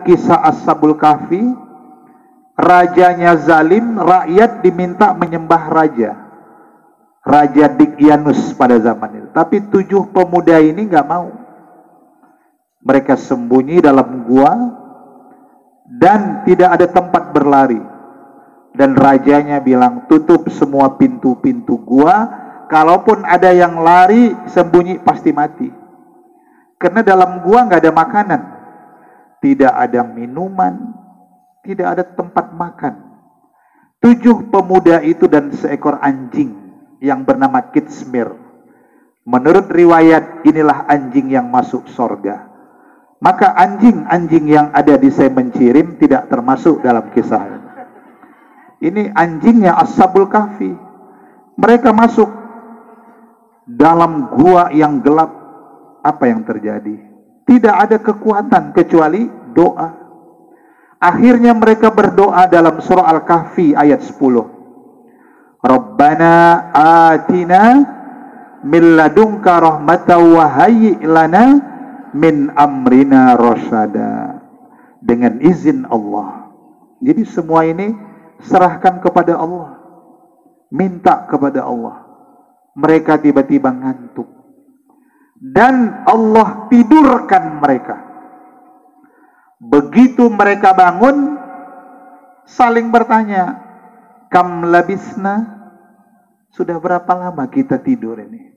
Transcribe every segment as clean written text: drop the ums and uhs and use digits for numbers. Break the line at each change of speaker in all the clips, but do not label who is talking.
kisah Ashabul Kahfi. Rajanya zalim, rakyat diminta menyembah Raja Dicyanus pada zaman itu. Tapi 7 pemuda ini nggak mau. Mereka sembunyi dalam gua dan tidak ada tempat berlari. Dan rajanya bilang, tutup semua pintu-pintu gua. Kalaupun ada yang lari, sembunyi pasti mati. Karena dalam gua nggak ada makanan, tidak ada minuman, tidak ada tempat makan. 7 pemuda itu dan seekor anjing yang bernama Kitsmir. Menurut riwayat, inilah anjing yang masuk sorga. Maka anjing-anjing yang ada di Semencirim tidak termasuk dalam kisah ini. Ini anjingnya Ashabul Kahfi. Mereka masuk dalam gua yang gelap. Apa yang terjadi? Tidak ada kekuatan kecuali doa. Akhirnya mereka berdoa dalam surah Al-Kahfi ayat 10. Rabbana atina min ladunka rahmatan wa hayyi' lana min amrina rasyada. Dengan izin Allah. Jadi semua ini serahkan kepada Allah. Minta kepada Allah. Mereka tiba-tiba ngantuk. Dan Allah tidurkan mereka. Begitu mereka bangun, saling bertanya, kam labisna? Sudah berapa lama kita tidur ini?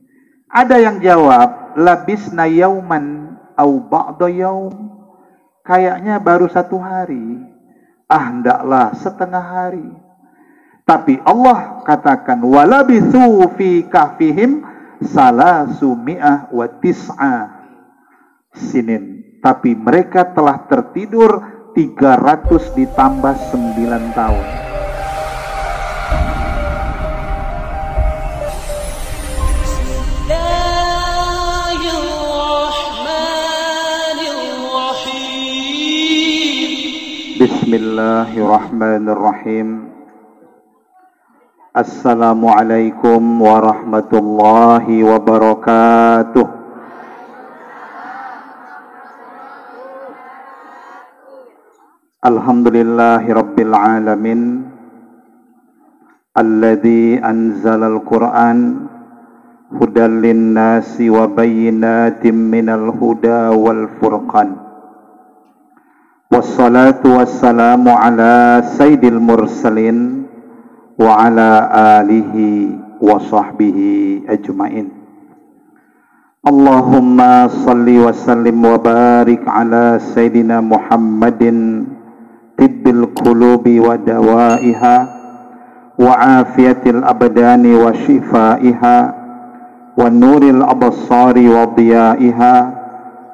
Ada yang jawab, labisna yauman au ba'da yaum. Kayaknya baru 1 hari. Hendaklah setengah hari. Tapi Allah katakan, walabithu fi kahfihim salasumi'ah wa tis'a sinin. Tapi mereka telah tertidur 300 ditambah 9 tahun. Bismillahirrahmanirrahim. Assalamualaikum warahmatullahi wabarakatuh. Alhamdulillahi rabbil alamin. Alladzi anzalal Qur'an hudan linnasi wa bayyinatin minal huda wal furqan. Wassalatu wassalamu ala sayyidil mursalin wa ala alihi wa sahbihi ajma'in. Allahumma salli wa sallim wa barik ala sayyidina Muhammadin tibbil qulubi wa dawaiha wa afiyatil abdani wa shifaiha wa nuril absari wa diyaiha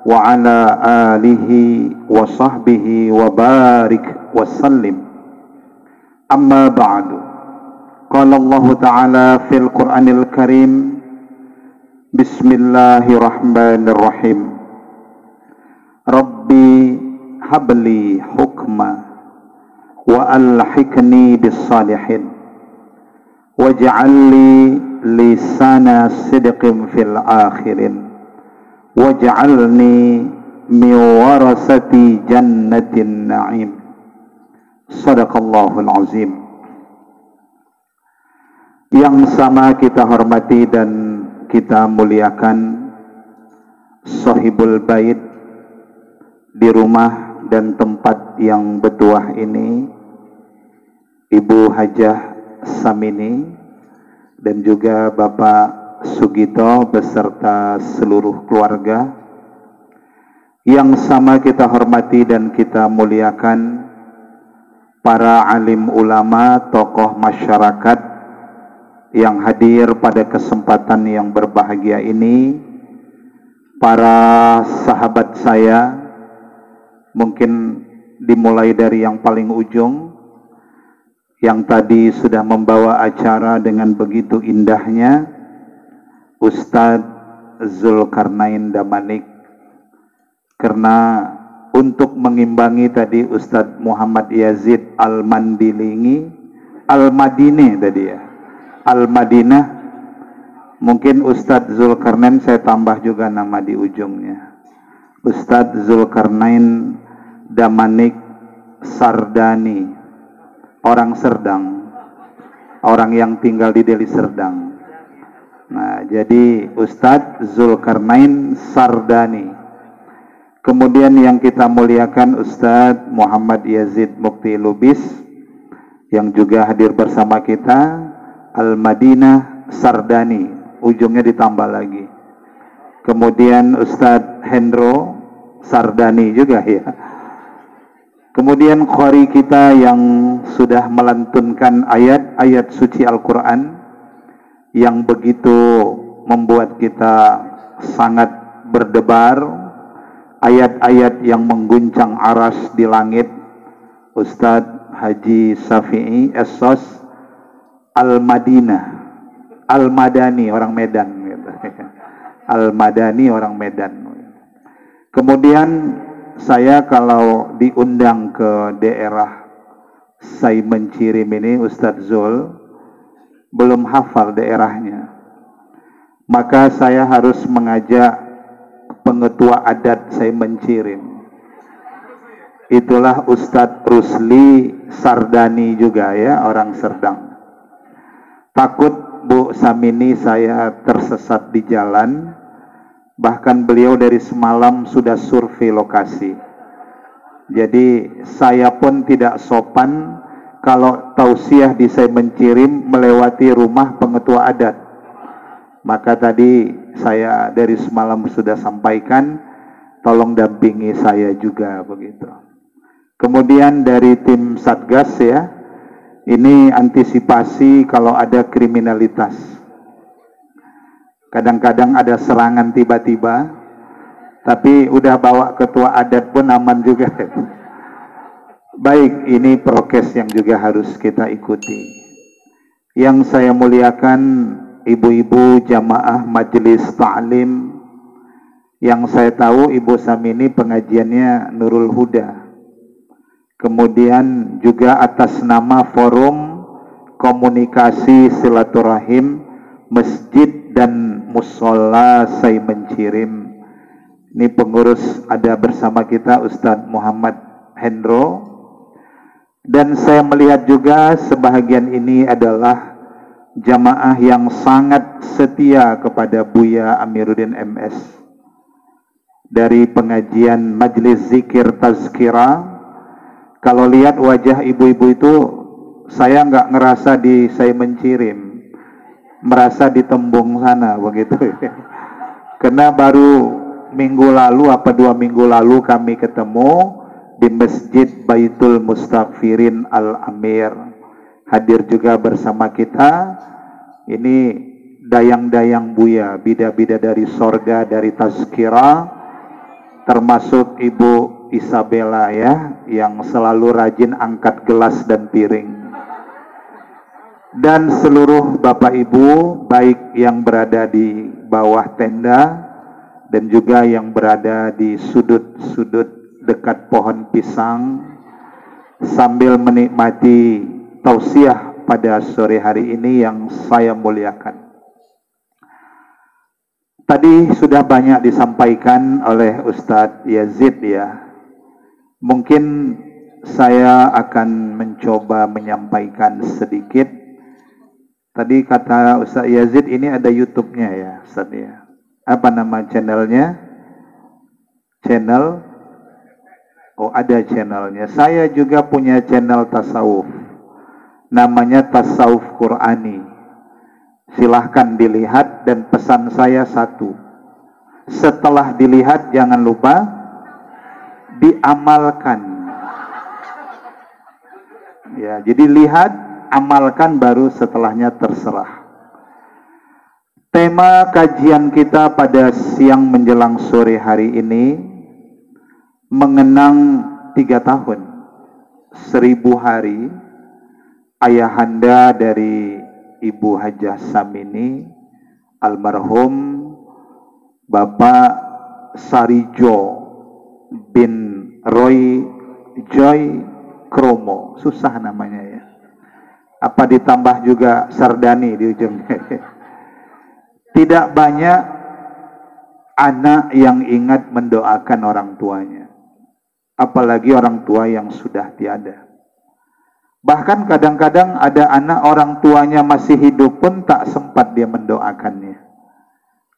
wa ala alihi wa sahbihi wa barik wa sallim. Amma ba'du. Qala Allah Ta'ala fil Qur'anil Karim, Bismillahirrahmanirrahim. Rabbi habli hukma wa alhikni bis salihin waj'alni lisana sidqin fil akhirin waj'alni min warasati jannatin na'im. Sadaqallahul azim. Yang sama kita hormati dan kita muliakan Sahibul Bait di rumah dan tempat yang bertuah ini, Ibu Hajah Samini dan juga Bapak Sugito beserta seluruh keluarga. Yang sama kita hormati dan kita muliakan para alim ulama, tokoh masyarakat yang hadir pada kesempatan yang berbahagia ini, para sahabat saya, mungkin dimulai dari yang paling ujung, yang tadi sudah membawa acara dengan begitu indahnya, Ustadz Zulkarnain Damanik, karena untuk mengimbangi tadi Ustadz Muhammad Yazid Al-Madini tadi ya, Al-Madinah, mungkin Ustadz Zulkarnain saya tambah juga nama di ujungnya, Ustadz Zulkarnain Damanik Sardani, orang Serdang, orang yang tinggal di Deli Serdang. Nah, jadi Ustadz Zulkarnain Sardani. Kemudian yang kita muliakan Ustadz Muhammad Yazid Mukti Lubis, yang juga hadir bersama kita, Al-Madinah Sardani, ujungnya ditambah lagi. Kemudian Ustadz Hendro Sardani juga ya. Kemudian qari kita yang sudah melantunkan ayat-ayat suci Al-Quran yang begitu membuat kita sangat berdebar, ayat-ayat yang mengguncang aras di langit, Ustadz Haji Syafi'i Essos Al-Madinah, Al-Madani orang Medan gitu. Al-Madani orang Medan. Kemudian saya kalau diundang ke daerah Sai Mencirim ini, Ustadz Zul belum hafal daerahnya, maka saya harus mengajak pengetua adat Sai Mencirim. Itulah Ustadz Rusli Sardani juga ya, orang Serdang. Takut Bu Samini saya tersesat di jalan. Bahkan beliau dari semalam sudah survei lokasi. Jadi saya pun tidak sopan kalau tausiah di Sai Mencirim melewati rumah pengetua adat. Maka tadi saya dari semalam sudah sampaikan, tolong dampingi saya juga begitu. Kemudian dari tim Satgas ya, ini antisipasi kalau ada kriminalitas. Kadang-kadang ada serangan tiba-tiba, tapi udah bawa ketua adat pun aman juga. Baik, ini prokes yang juga harus kita ikuti. Yang saya muliakan ibu-ibu jamaah majelis ta'lim, yang saya tahu Ibu Samini pengajiannya Nurul Huda. Kemudian juga atas nama Forum Komunikasi Silaturahim Masjid dan Musola Sai Mencirim. Ini pengurus ada bersama kita Ustadz Muhammad Hendro. Dan saya melihat juga sebahagian ini adalah jamaah yang sangat setia kepada Buya Amiruddin MS. Dari pengajian Majelis Zikir Tazkira, kalau lihat wajah ibu-ibu itu, saya nggak ngerasa di Sai Mencirim, merasa di Tembung sana begitu. Karena baru minggu lalu apa 2 minggu lalu kami ketemu di Masjid Baitul Mustaghfirin Al-Amir. Hadir juga bersama kita ini dayang-dayang Buya, bida-bida dari sorga, dari Tazkira, termasuk Ibu Isabella ya, yang selalu rajin angkat gelas dan piring. Dan seluruh Bapak Ibu, baik yang berada di bawah tenda dan juga yang berada di sudut-sudut dekat pohon pisang, sambil menikmati tausiah pada sore hari ini yang saya muliakan. Tadi sudah banyak disampaikan oleh Ustadz Yazid ya. Mungkin saya akan mencoba menyampaikan sedikit. Tadi kata Ustadz Yazid ini ada YouTube-nya ya, Ustadz ya. Apa nama channelnya? Channel? Oh, ada channelnya. Saya juga punya channel tasawuf. Namanya Tasawuf Qur'ani. Silahkan dilihat dan pesan saya satu. Setelah dilihat jangan lupa diamalkan. Ya, jadi lihat, amalkan, baru setelahnya terserah. Tema kajian kita pada siang menjelang sore hari ini mengenang 3 tahun 1000 hari ayahanda dari Ibu Hajah Samini, almarhum Bapak Sarijo bin Roy Joy Kromo. Susah namanya ya. Apa ditambah juga Sardani di ujungnya. Tidak banyak anak yang ingat mendoakan orang tuanya. apalagi orang tua yang sudah tiada. Bahkan kadang-kadang ada anak orang tuanya masih hidup pun tak sempat dia mendoakannya.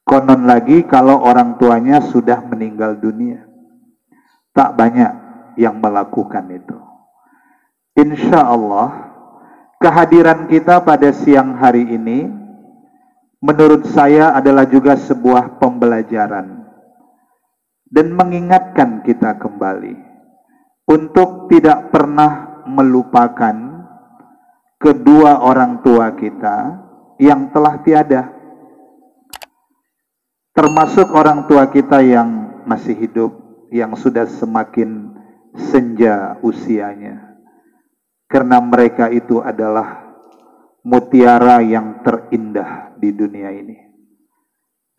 Konon lagi kalau orang tuanya sudah meninggal dunia, tak banyak yang melakukan itu. Insya Allah, kehadiran kita pada siang hari ini menurut saya adalah juga sebuah pembelajaran dan mengingatkan kita kembali untuk tidak pernah melupakan kedua orang tua kita yang telah tiada, termasuk orang tua kita yang masih hidup, yang sudah semakin senja usianya, karena mereka itu adalah mutiara yang terindah di dunia ini.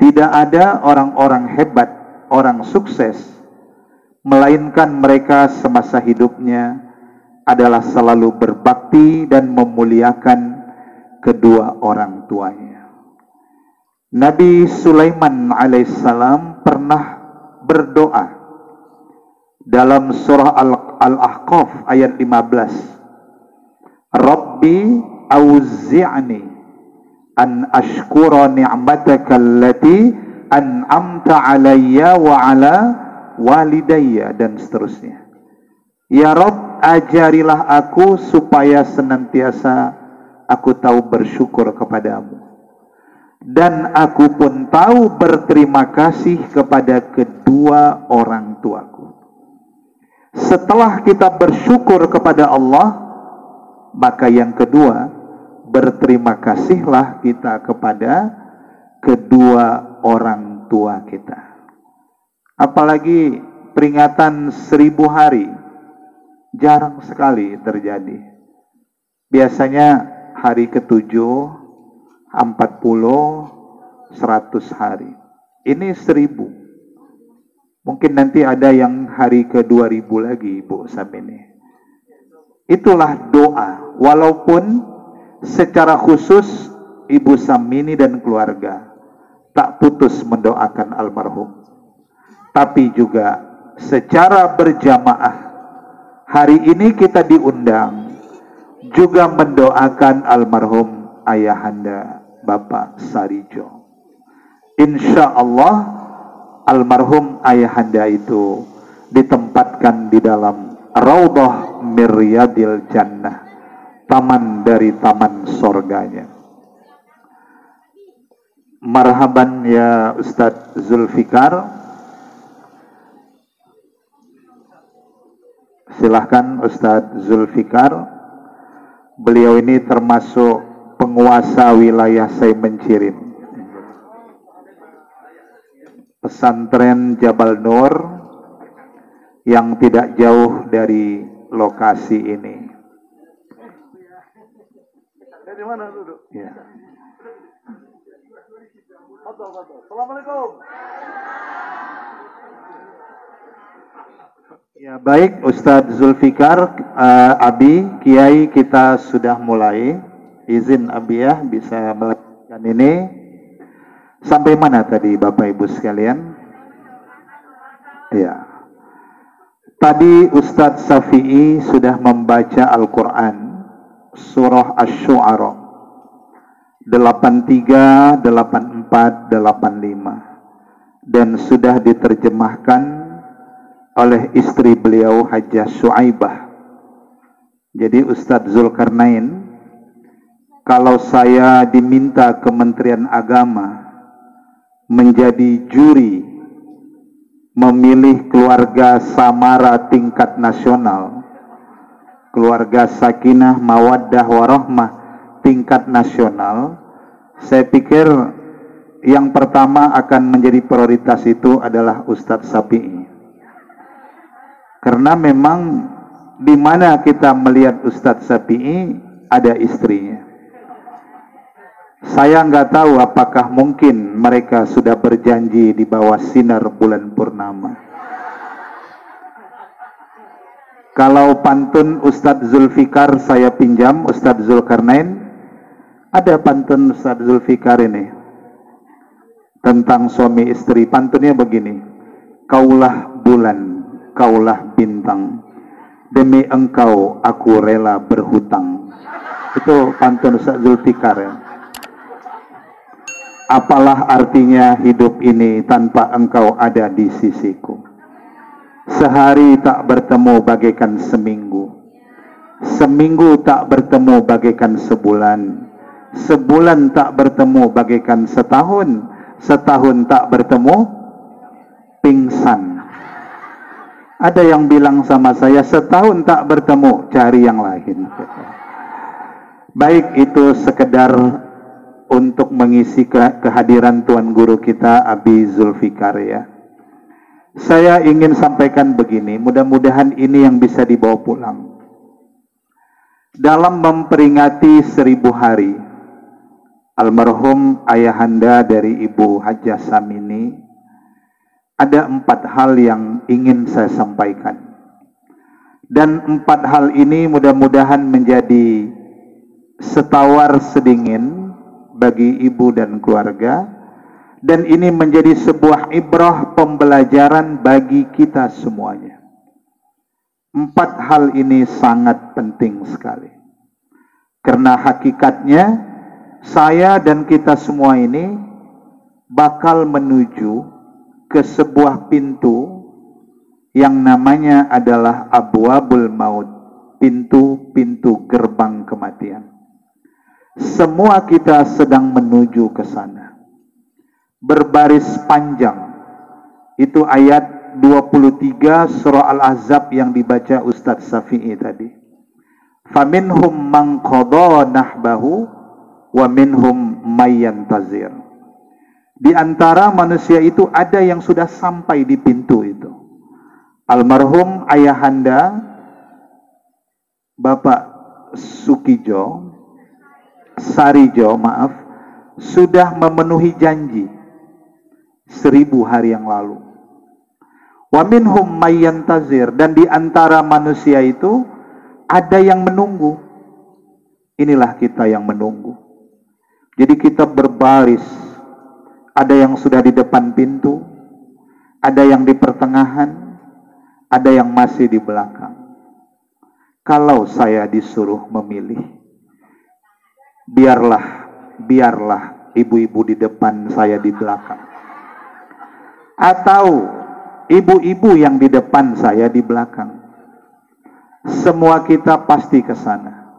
Tidak ada orang-orang hebat, orang sukses, melainkan mereka semasa hidupnya adalah selalu berbakti dan memuliakan kedua orang tuanya. Nabi Sulaiman alaihissalam pernah berdoa dalam surah Al-Ahqaf ayat 15. Rabbi auzi'ni an ashkura ni'mataka allati an'amta alayya wa ala walidayya, dan seterusnya. Ya Rabb, ajarilah aku supaya senantiasa aku tahu bersyukur kepadamu, dan aku pun tahu berterima kasih kepada kedua orang tuaku. Setelah kita bersyukur kepada Allah, maka yang kedua, berterima kasihlah kita kepada kedua orang tua kita. Apalagi peringatan 1000 hari, jarang sekali terjadi. Biasanya hari ke-7, 40, 100 hari. Ini 1000. Mungkin nanti ada yang hari ke-2000 lagi, Bu Samini. Itulah doa. Walaupun secara khusus Ibu Samini dan keluarga tak putus mendoakan almarhum, tapi juga secara berjamaah hari ini kita diundang juga mendoakan almarhum ayahanda Bapak Sarijo. Insya Allah almarhum ayahanda itu ditempatkan di dalam Raudhah Miryadil Jannah, taman dari taman sorganya. Marhaban ya Ustadz Zulfikar. Silahkan Ustadz Zulfikar. Beliau ini termasuk penguasa wilayah Saimencirim, pesantren Jabal Nur yang tidak jauh dari lokasi ini. Di mana duduk? Ya. Assalamualaikum. Ya, baik Ustadz Zulfikar, Abi, Kiai, kita sudah mulai. Izin Abi ya, bisa melakukan ini. Sampai mana tadi Bapak Ibu sekalian? Ya. Tadi Ustadz Syafi'i sudah membaca Al-Quran, surah Asy-Syu'ara 83, 84, 85, dan sudah diterjemahkan oleh istri beliau Hajjah Syuaibah. Jadi Ustadz Zulkarnain, kalau saya diminta Kementerian Agama menjadi juri memilih keluarga Samara tingkat nasional, keluarga Sakinah Mawaddah Warahmah tingkat nasional, saya pikir yang pertama akan menjadi prioritas itu adalah Ustadz Syafi'i. Karena memang di mana kita melihat Ustadz Syafi'i ada istrinya. Saya nggak tahu apakah mungkin mereka sudah berjanji di bawah sinar bulan purnama. Kalau pantun Ustadz Zulfikar saya pinjam, Ustadz Zulkarnain, ada pantun Ustadz Zulfikar ini tentang suami istri. Pantunnya begini: kaulah bulan, engkaulah bintang, demi engkau aku rela berhutang. Itu pantun Ustaz Zulfikar ya. Apalah artinya hidup ini tanpa engkau ada di sisiku. Sehari tak bertemu bagaikan seminggu, seminggu tak bertemu bagaikan sebulan, sebulan tak bertemu bagaikan setahun, setahun tak bertemu pingsan. Ada yang bilang sama saya, setahun tak bertemu, cari yang lain. Baik, itu sekedar untuk mengisi kehadiran Tuan Guru kita Abi Zulfikar ya. Saya ingin sampaikan begini, mudah-mudahan ini yang bisa dibawa pulang. Dalam memperingati 1000 hari almarhum ayahanda dari Ibu Hajah Samini, ada 4 hal yang ingin saya sampaikan. Dan 4 hal ini mudah-mudahan menjadi setawar sedingin bagi ibu dan keluarga, dan ini menjadi sebuah ibrah pembelajaran bagi kita semuanya. 4 hal ini sangat penting sekali, karena hakikatnya saya dan kita semua ini bakal menuju ke sebuah pintu yang namanya adalah abwabul maut, pintu-pintu gerbang kematian. Semua kita sedang menuju ke sana. Berbaris panjang. Itu ayat 23 surah Al-Ahzab yang dibaca Ustadz Syafi'i tadi. Faminhum man qadha nahbahu wa minhum may yantazir. Di antara manusia itu ada yang sudah sampai di pintu itu. Almarhum ayahanda Bapak Sarijo, sudah memenuhi janji 1000 hari yang lalu. Wa minhum may yantazir, dan di antara manusia itu ada yang menunggu. Inilah kita yang menunggu. Jadi kita berbaris. Ada yang sudah di depan pintu, ada yang di pertengahan, ada yang masih di belakang. Kalau saya disuruh memilih, biarlah ibu-ibu di depan, saya di belakang. Atau ibu-ibu yang di depan, saya di belakang. Semua kita pasti ke sana.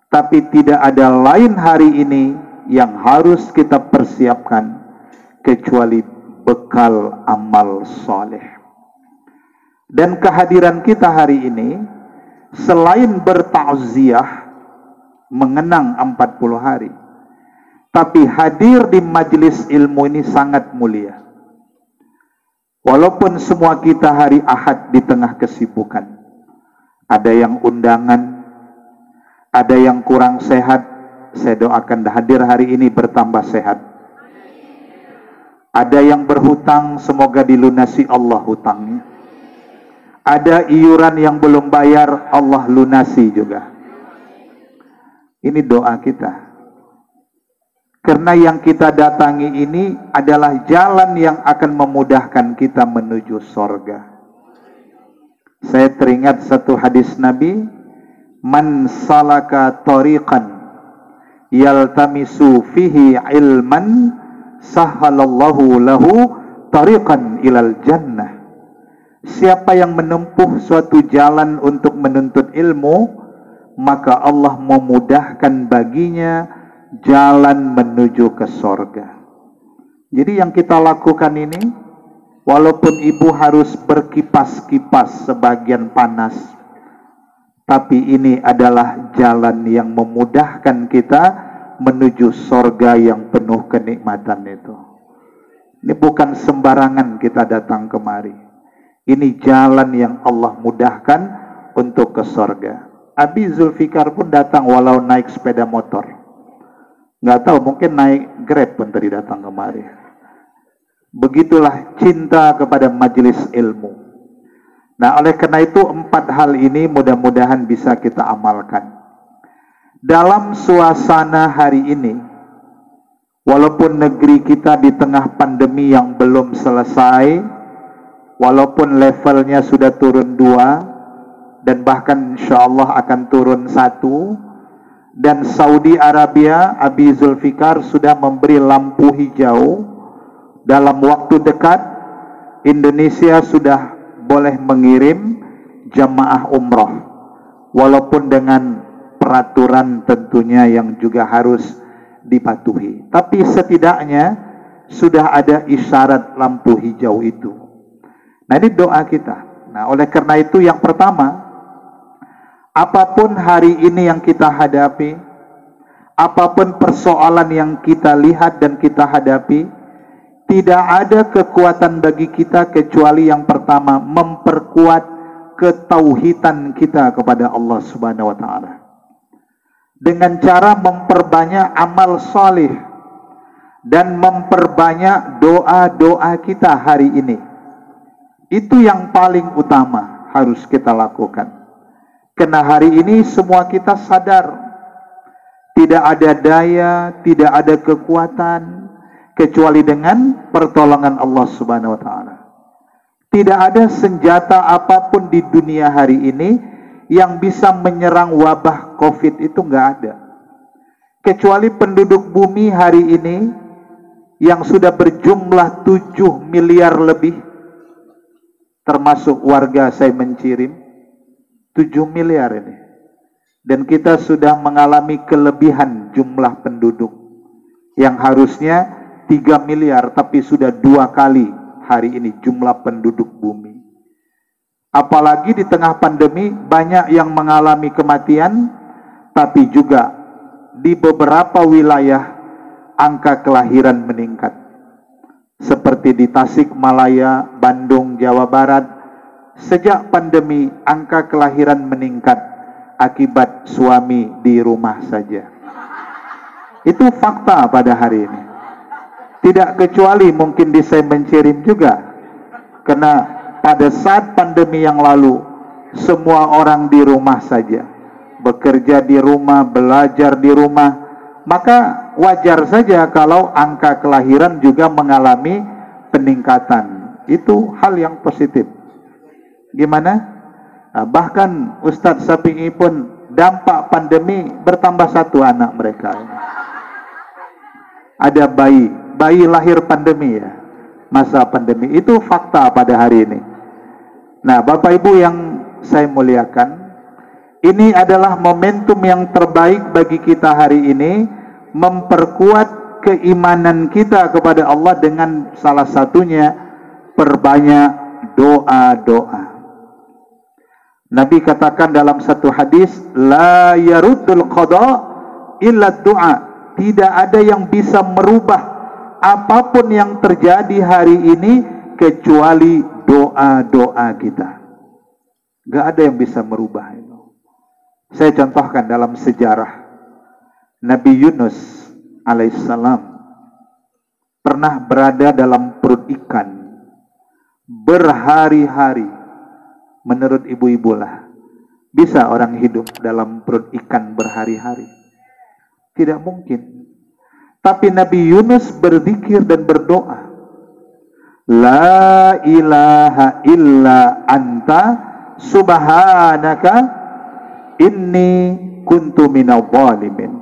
Tapi tidak ada lain hari ini yang harus kita persiapkan kecuali bekal amal soleh. Dan kehadiran kita hari ini, selain bertakziah mengenang 40 hari, tapi hadir di majelis ilmu ini sangat mulia. Walaupun semua kita hari Ahad di tengah kesibukan, ada yang undangan, ada yang kurang sehat, saya doakan hadir hari ini bertambah sehat. Ada yang berhutang, semoga dilunasi Allah hutangnya. Ada iuran yang belum bayar, Allah lunasi juga. Ini doa kita. Karena yang kita datangi ini adalah jalan yang akan memudahkan kita menuju sorga. Saya teringat satu hadis Nabi, man salaka tariqan yaltamisu fihi ilman sahalallahu lahu tariqan ilal jannah. Siapa yang menempuh suatu jalan untuk menuntut ilmu, maka Allah memudahkan baginya jalan menuju ke sorga. Jadi yang kita lakukan ini, walaupun ibu harus berkipas-kipas sebagian panas, tapi ini adalah jalan yang memudahkan kita menuju sorga yang penuh kenikmatan itu. Ini bukan sembarangan kita datang kemari. Ini jalan yang Allah mudahkan untuk ke sorga. Abi Zulfikar pun datang walau naik sepeda motor. Nggak tahu, mungkin naik Grab pun tadi datang kemari. Begitulah cinta kepada majelis ilmu. Nah, oleh karena itu 4 hal ini mudah-mudahan bisa kita amalkan. Dalam suasana hari ini, walaupun negeri kita di tengah pandemi yang belum selesai, walaupun levelnya sudah turun 2 dan bahkan insya Allah akan turun 1, dan Saudi Arabia, Abi Zulfikar sudah memberi lampu hijau dalam waktu dekat Indonesia sudah boleh mengirim jamaah umroh, walaupun dengan peraturan tentunya yang juga harus dipatuhi, tapi setidaknya sudah ada isyarat lampu hijau itu. Nah, ini doa kita. Nah, oleh karena itu yang pertama, apapun hari ini yang kita hadapi, apapun persoalan yang kita lihat dan kita hadapi, tidak ada kekuatan bagi kita kecuali yang pertama, memperkuat ketauhidan kita kepada Allah Subhanahu wa taala. Dengan cara memperbanyak amal salih dan memperbanyak doa-doa kita hari ini. Itu yang paling utama harus kita lakukan. Karena hari ini semua kita sadar tidak ada daya, tidak ada kekuatan kecuali dengan pertolongan Allah Subhanahu wa taala. Tidak ada senjata apapun di dunia hari ini yang bisa menyerang wabah COVID itu, nggak ada. Kecuali penduduk bumi hari ini yang sudah berjumlah 7 miliar lebih, termasuk warga saya Mencirim, 7 miliar ini. Dan kita sudah mengalami kelebihan jumlah penduduk yang harusnya 3 miliar, tapi sudah 2 kali hari ini jumlah penduduk bumi. Apalagi di tengah pandemi banyak yang mengalami kematian, tapi juga di beberapa wilayah angka kelahiran meningkat. Seperti di Tasikmalaya, Bandung, Jawa Barat, sejak pandemi angka kelahiran meningkat akibat suami di rumah saja. Itu fakta pada hari ini. Tidak kecuali mungkin di Mencirim juga, karena pada saat pandemi yang lalu semua orang di rumah saja, bekerja di rumah, belajar di rumah, maka wajar saja kalau angka kelahiran juga mengalami peningkatan. Itu hal yang positif. Gimana? Nah, bahkan Ustadz Sapi'i pun dampak pandemi bertambah 1 anak mereka. Ada bayi lahir pandemi ya, masa pandemi. Itu fakta pada hari ini. Nah, Bapak Ibu yang saya muliakan, ini adalah momentum yang terbaik bagi kita hari ini, memperkuat keimanan kita kepada Allah dengan salah satunya perbanyak doa-doa. Nabi katakan dalam satu hadis, la yaruddul qada illa du'a. Tidak ada yang bisa merubah apapun yang terjadi hari ini kecuali doa-doa kita. Gak ada yang bisa merubah itu. Saya contohkan dalam sejarah, Nabi Yunus alaihissalam pernah berada dalam perut ikan berhari-hari. Menurut ibu-ibu lah, bisa orang hidup dalam perut ikan berhari-hari? Tidak mungkin. Tapi Nabi Yunus berzikir dan berdoa, la ilaha illa anta subhanaka inni kuntu minadh dhalimin.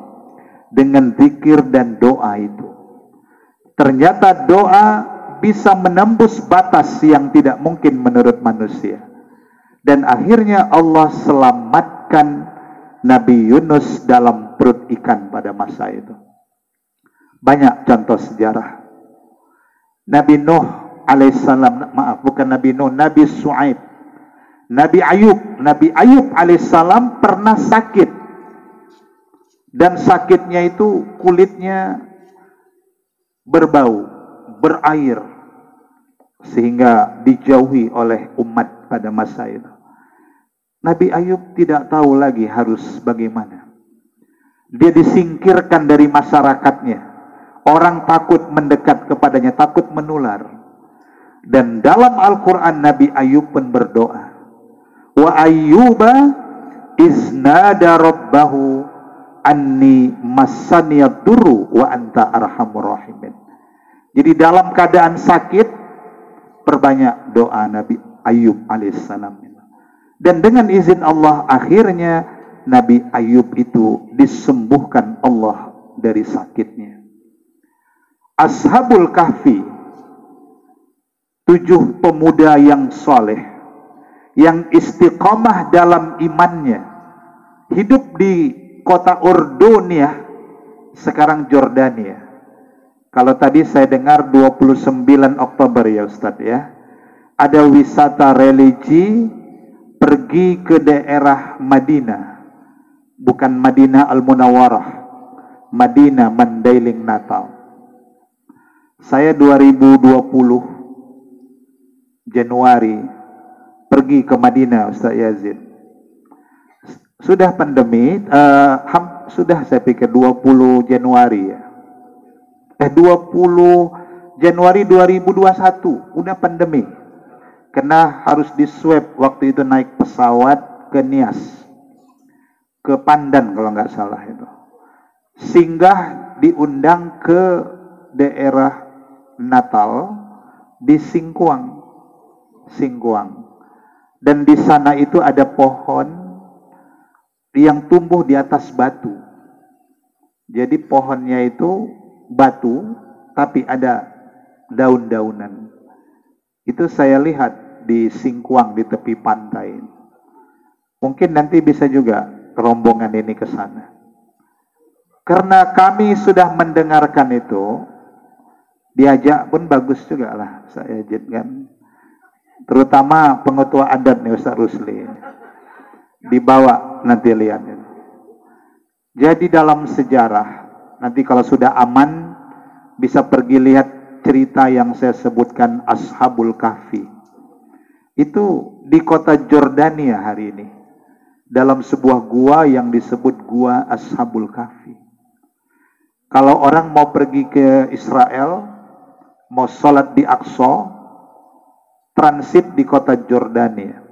Dengan zikir dan doa itu, ternyata doa bisa menembus batas yang tidak mungkin menurut manusia. Dan akhirnya Allah selamatkan Nabi Yunus dalam perut ikan pada masa itu. Banyak contoh sejarah. Nabi Nuh alaihissalam, maaf bukan Nabi Nuh, Nabi Shu'aib, Nabi Ayub alaihissalam pernah sakit, dan sakitnya itu kulitnya berbau, berair, sehingga dijauhi oleh umat pada masa itu. Nabi Ayub tidak tahu lagi harus bagaimana. Dia disingkirkan dari masyarakatnya. Orang takut mendekat kepadanya, takut menular. Dan dalam Al-Quran Nabi Ayub pun berdoa, wa ayyuba iznada rabbahu anni massaniyad durru wa anta arhamur rahimin. Jadi dalam keadaan sakit, perbanyak doa Nabi Ayub alaihissalam. Dan dengan izin Allah akhirnya Nabi Ayub itu disembuhkan Allah dari sakitnya. Ashabul Kahfi, 7 pemuda yang soleh, yang istiqamah dalam imannya, hidup di kota Urdun ya, sekarang Jordania. Kalau tadi saya dengar 29 Oktober ya Ustadz ya, ada wisata religi pergi ke daerah Madinah, bukan Madinah Al-Munawwarah, Madinah Mandailing Natal. Saya 2020 Januari pergi ke Madinah Ustaz Yazid. Sudah pandemi, sudah saya pikir 20 Januari ya. 20 Januari 2021 udah pandemi. Karena harus di swab waktu itu naik pesawat ke Nias, ke Pandan kalau nggak salah itu. Singgah diundang ke daerah Natal di Singkuang. Dan di sana itu ada pohon yang tumbuh di atas batu. Jadi pohonnya itu batu, tapi ada daun-daunan. Itu saya lihat di Singkuang, di tepi pantai. Mungkin nanti bisa juga rombongan ini ke sana. Karena kami sudah mendengarkan itu, diajak pun bagus juga lah saya kan. Terutama pengetua adat nih Ustaz Rusli. Dibawa nanti lihat. Jadi dalam sejarah, nanti kalau sudah aman, bisa pergi lihat cerita yang saya sebutkan Ashabul Kahfi. Itu di kota Jordania hari ini. Dalam sebuah gua yang disebut gua Ashabul Kahfi. Kalau orang mau pergi ke Israel, mau sholat di Aqsa, transit di kota Jordania.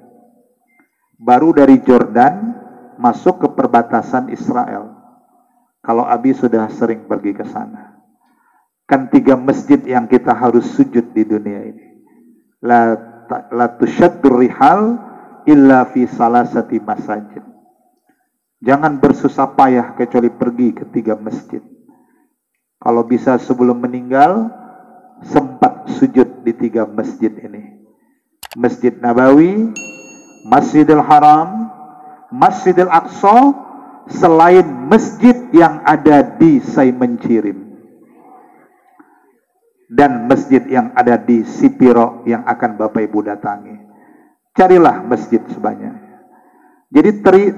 Baru dari Jordan masuk ke perbatasan Israel. Kalau Abi sudah sering pergi ke sana. Kan 3 masjid yang kita harus sujud di dunia ini. La tusyaddur rihal illa fi salasati masajid. Jangan bersusah payah kecuali pergi ke 3 masjid. Kalau bisa sebelum meninggal, sempat sujud di 3 masjid ini. Masjid Nabawi, Masjidil Haram, Masjidil Aqsa, selain masjid yang ada di Saimencirim. Dan masjid yang ada di Sipiro yang akan Bapak Ibu datangi. Carilah masjid sebanyak. Jadi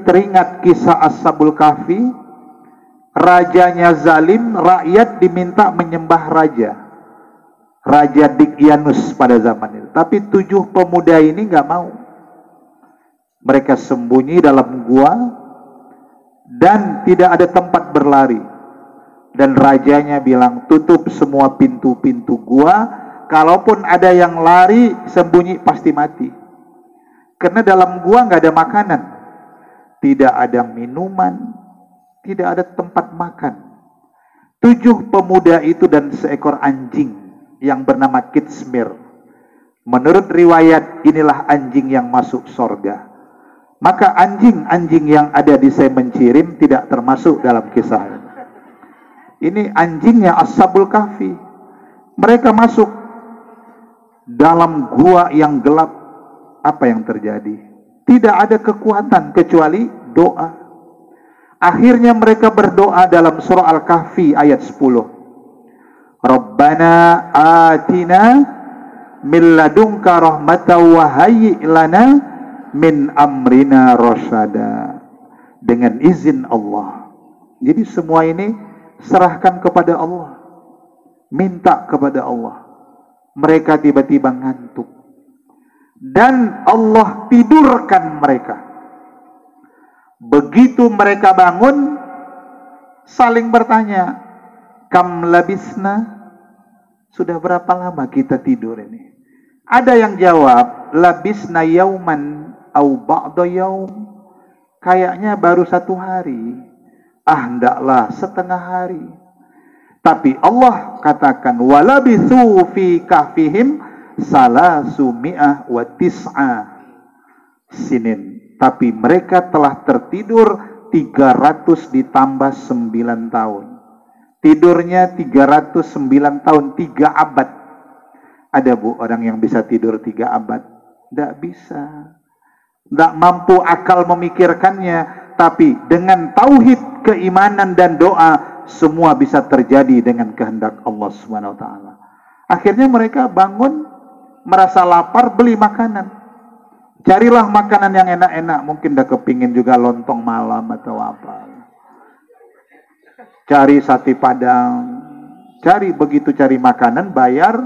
teringat kisah Ashabul Kahfi, rajanya zalim, rakyat diminta menyembah raja. Raja Dikyanus pada zaman itu. Tapi 7 pemuda ini nggak mau. Mereka sembunyi dalam gua dan tidak ada tempat berlari. Dan rajanya bilang, tutup semua pintu-pintu gua. Kalaupun ada yang lari, sembunyi pasti mati. Karena dalam gua nggak ada makanan, tidak ada minuman, tidak ada tempat makan. 7 pemuda itu dan seekor anjing yang bernama Kitsmir. Menurut riwayat, inilah anjing yang masuk sorga. Maka anjing-anjing yang ada di Saimencirim tidak termasuk dalam kisah ini. Ini anjingnya Ashabul Kahfi. Mereka masuk dalam gua yang gelap. Apa yang terjadi? Tidak ada kekuatan kecuali doa. Akhirnya mereka berdoa dalam surah Al-Kahfi ayat 10. Rabbana atina min ladunka rahmatan wa hayyi' lana min amrina rasyada. Dengan izin Allah. Jadi semua ini serahkan kepada Allah. Minta kepada Allah. Mereka tiba-tiba ngantuk. Dan Allah tidurkan mereka. Begitu mereka bangun, saling bertanya, kam labisna? Sudah berapa lama kita tidur ini? Ada yang jawab, labisna yauman au ba'da yaum. Kayaknya baru 1 hari. Hendaklah setengah hari. Tapi Allah katakan, walabithu fi kahfihim salasumi'ah wa tis'ah sinin. Tapi mereka telah tertidur 300 ditambah 9 tahun. Tidurnya 309 tahun, 3 abad. Ada bu orang yang bisa tidur 3 abad? Tidak bisa. Tidak mampu akal memikirkannya. Tapi dengan tauhid, keimanan dan doa, semua bisa terjadi dengan kehendak Allah Subhanahu wa taala. Akhirnya mereka bangun, merasa lapar, beli makanan. Carilah makanan yang enak-enak. Mungkin dah kepingin juga lontong malam atau apa. Cari sate padang. Begitu cari makanan, bayar.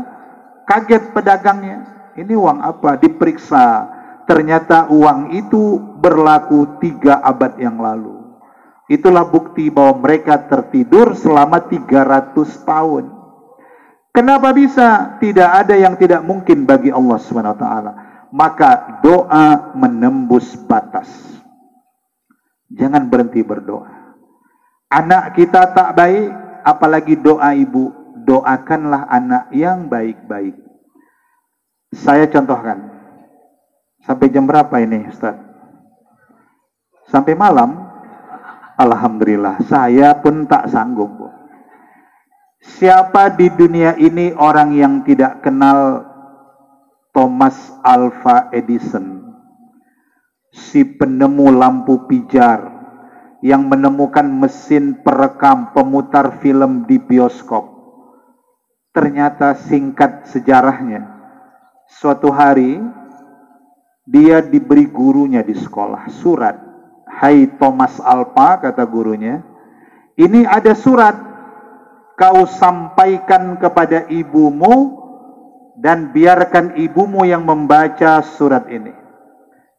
Kaget pedagangnya. Ini uang apa? Diperiksa. Ternyata uang itu berlaku 3 abad yang lalu. Itulah bukti bahwa mereka tertidur selama 300 tahun. Kenapa bisa? Tidak ada yang tidak mungkin bagi Allah Subhanahu wa taala. Maka doa menembus batas. Jangan berhenti berdoa. Anak kita tak baik, apalagi doa ibu. Doakanlah anak yang baik-baik. Saya contohkan. Sampai jam berapa ini, Ustaz? Sampai malam? Alhamdulillah, saya pun tak sanggup. Bu. Siapa di dunia ini orang yang tidak kenal Thomas Alva Edison, si penemu lampu pijar yang menemukan mesin perekam pemutar film di bioskop? Ternyata singkat sejarahnya, suatu hari dia diberi gurunya di sekolah surat. Hai Thomas Alva, kata gurunya, ini ada surat, kau sampaikan kepada ibumu dan biarkan ibumu yang membaca surat ini.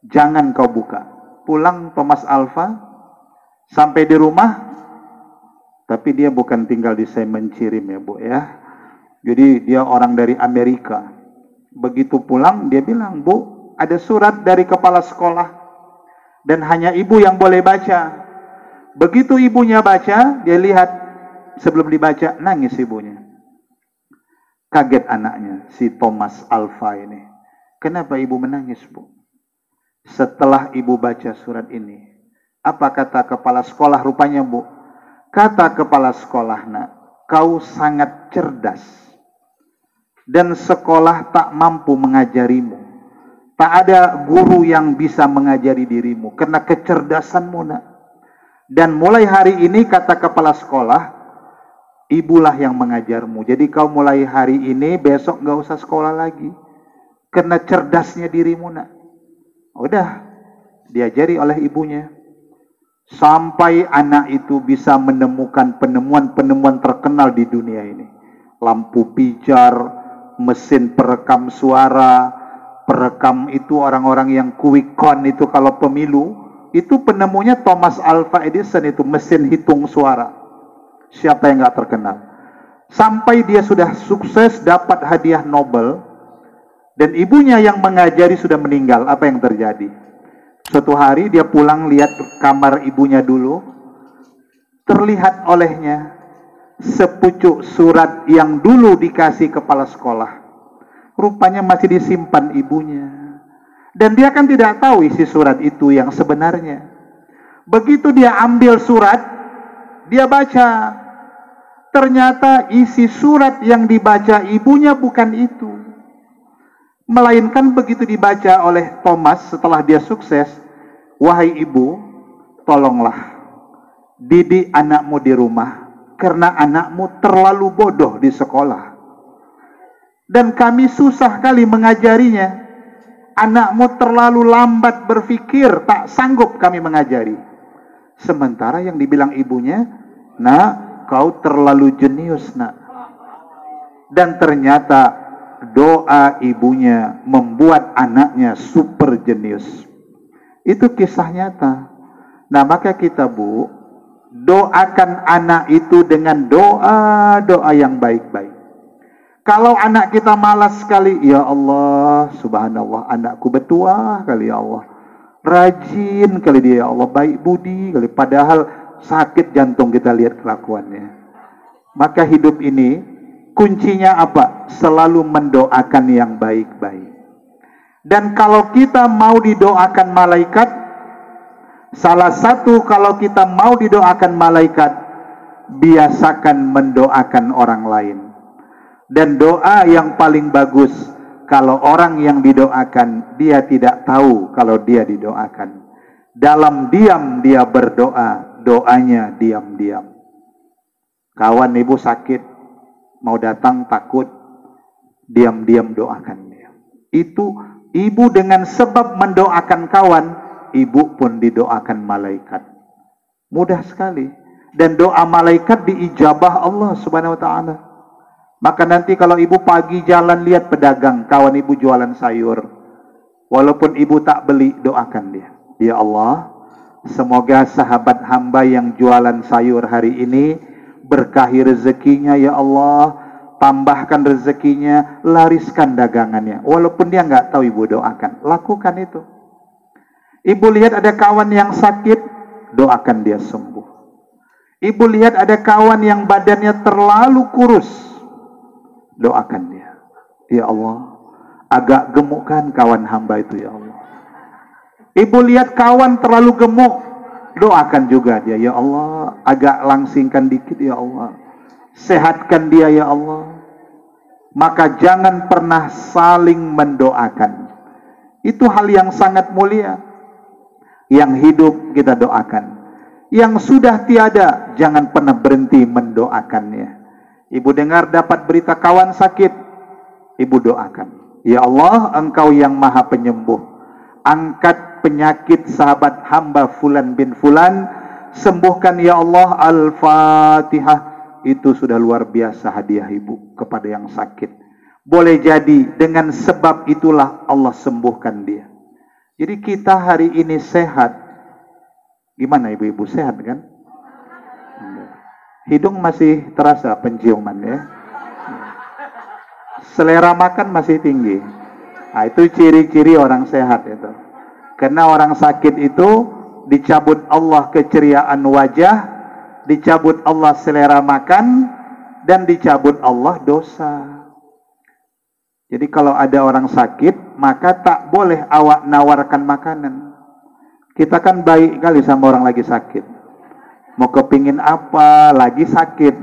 Jangan kau buka. Pulang Thomas Alva, sampai di rumah, tapi dia bukan tinggal di Semencirim ya bu ya. Jadi dia orang dari Amerika. Begitu pulang dia bilang, bu, ada surat dari kepala sekolah. Dan hanya ibu yang boleh baca. Begitu ibunya baca, dia lihat sebelum dibaca, nangis ibunya. Kaget anaknya, si Thomas Alva ini. Kenapa ibu menangis, bu? Setelah ibu baca surat ini, apa kata kepala sekolah rupanya, bu? Kata kepala sekolah, nak, kau sangat cerdas. Dan sekolah tak mampu mengajarimu. Tak ada guru yang bisa mengajari dirimu karena kecerdasanmu, nak. Dan mulai hari ini, kata kepala sekolah, ibulah yang mengajarmu. Jadi kau mulai hari ini, besok gak usah sekolah lagi. Karena cerdasnya dirimu, nak. Udah, diajari oleh ibunya. Sampai anak itu bisa menemukan penemuan-penemuan terkenal di dunia ini. Lampu pijar, mesin perekam suara. Perekam itu orang-orang yang quick count itu kalau pemilu, itu penemunya Thomas Alva Edison itu, mesin hitung suara. Siapa yang gak terkenal? Sampai dia sudah sukses dapat hadiah Nobel, dan ibunya yang mengajari sudah meninggal. Apa yang terjadi? Suatu hari dia pulang lihat kamar ibunya dulu, terlihat olehnya sepucuk surat yang dulu dikasih kepala sekolah. Rupanya masih disimpan ibunya. Dan dia kan tidak tahu isi surat itu yang sebenarnya. Begitu dia ambil surat, dia baca. Ternyata isi surat yang dibaca ibunya bukan itu. Melainkan begitu dibaca oleh Thomas setelah dia sukses, wahai ibu, tolonglah didik anakmu di rumah, karena anakmu terlalu bodoh di sekolah. Dan kami susah kali mengajarinya. Anakmu terlalu lambat berpikir, tak sanggup kami mengajari. Sementara yang dibilang ibunya, nak, kau terlalu jenius, nak. Dan ternyata doa ibunya membuat anaknya super jenius. Itu kisah nyata. Nah, maka kita, bu, doakan anak itu dengan doa-doa yang baik-baik. Kalau anak kita malas sekali, ya Allah, subhanallah, anakku bertuah kali, ya Allah. Rajin kali dia, ya Allah, baik budi kali. Padahal sakit jantung kita lihat kelakuannya. Maka hidup ini kuncinya apa? Selalu mendoakan yang baik-baik. Dan kalau kita mau didoakan malaikat, salah satu kalau kita mau didoakan malaikat, biasakan mendoakan orang lain. Dan doa yang paling bagus, kalau orang yang didoakan, dia tidak tahu kalau dia didoakan. Dalam diam dia berdoa, doanya diam-diam. Kawan ibu sakit, mau datang takut, diam-diam doakan dia. Itu ibu dengan sebab mendoakan kawan, ibu pun didoakan malaikat. Mudah sekali. Dan doa malaikat diijabah Allah Subhanahu wa ta'ala. Maka nanti kalau ibu pagi jalan lihat pedagang, kawan ibu jualan sayur, walaupun ibu tak beli, doakan dia. Ya Allah, semoga sahabat hamba yang jualan sayur hari ini berkahi rezekinya, ya Allah, tambahkan rezekinya, lariskan dagangannya. Walaupun dia nggak tahu, ibu doakan. Lakukan itu. Ibu lihat ada kawan yang sakit, doakan dia sembuh. Ibu lihat ada kawan yang badannya terlalu kurus, doakan dia. Ya Allah, agak gemuk kan kawan hamba itu, ya Allah. Ibu lihat kawan terlalu gemuk, doakan juga dia. Ya Allah, agak langsingkan dikit, ya Allah. Sehatkan dia, ya Allah. Maka jangan pernah saling mendoakan. Itu hal yang sangat mulia. Yang hidup kita doakan. Yang sudah tiada, jangan pernah berhenti mendoakannya. Ibu dengar dapat berita kawan sakit, ibu doakan. Ya Allah, Engkau yang maha penyembuh. Angkat penyakit sahabat hamba Fulan bin Fulan, sembuhkan ya Allah. Al-Fatihah. Itu sudah luar biasa hadiah ibu kepada yang sakit. Boleh jadi dengan sebab itulah Allah sembuhkan dia. Jadi kita hari ini sehat. Gimana ibu-ibu, sehat kan? Hidung masih terasa penciuman ya. Selera makan masih tinggi. Nah, itu ciri-ciri orang sehat itu. Karena orang sakit itu dicabut Allah keceriaan wajah, dicabut Allah selera makan, dan dicabut Allah dosa. Jadi kalau ada orang sakit, maka tak boleh awak nawarkan makanan. Kita kan baik kali sama orang lagi sakit. Mau kepingin apa, lagi sakit.